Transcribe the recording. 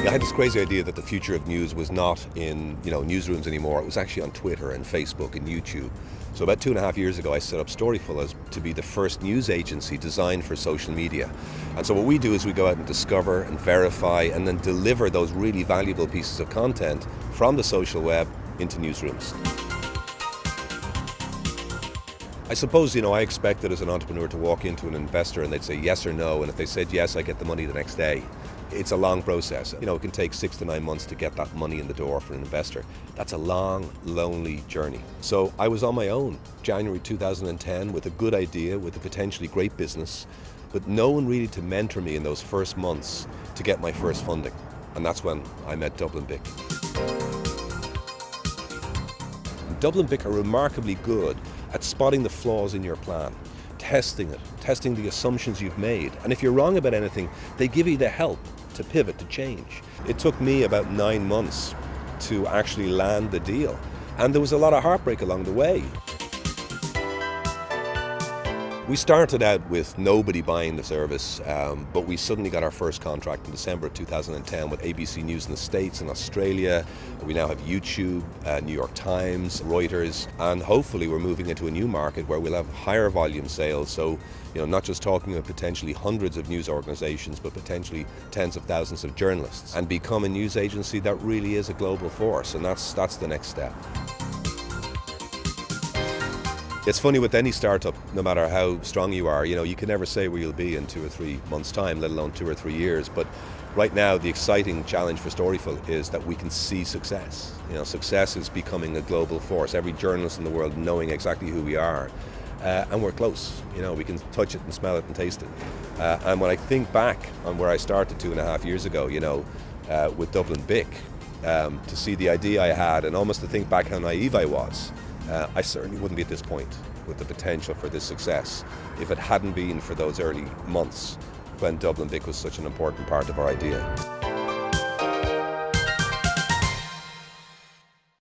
Yeah, I had this crazy idea that the future of news was not in newsrooms anymore. It was actually on Twitter and Facebook and YouTube. So about 2.5 years ago, I set up Storyful to be the first news agency designed for social media. And so what we do is we go out and discover and verify and then deliver those really valuable pieces of content from the social web into newsrooms. I suppose, I expected as an entrepreneur to walk into an investor and they'd say yes or no, and if they said yes, I get the money the next day. It's a long process. It can take 6 to 9 months to get that money in the door for an investor. That's a long, lonely journey. So I was on my own, January 2010, with a good idea, with a potentially great business, but no one really to mentor me in those first months to get my first funding. And that's when I met Dublin Bic. Dublin Bic are remarkably good at spotting the flaws in your plan, testing it, testing the assumptions you've made. And if you're wrong about anything, they give you the help to pivot, to change. It took me about 9 months to actually land the deal. And there was a lot of heartbreak along the way. We started out with nobody buying the service, but we suddenly got our first contract in December of 2010 with ABC News in the States and Australia. We now have YouTube, New York Times, Reuters, and hopefully we're moving into a new market where we'll have higher volume sales. So, not just talking about potentially hundreds of news organizations, but potentially tens of thousands of journalists, and become a news agency that really is a global force, and that's the next step. It's funny with any startup, no matter how strong you are, you can never say where you'll be in 2 or 3 months' time, let alone 2 or 3 years. But right now, the exciting challenge for Storyful is that we can see success. Success is becoming a global force. Every journalist in the world knowing exactly who we are. And we're close. We can touch it and smell it and taste it. And when I think back on where I started 2.5 years ago, with Dublin Bic, to see the idea I had and almost to think back how naive I was, I certainly wouldn't be at this point with the potential for this success if it hadn't been for those early months when Dublin Bic was such an important part of our idea.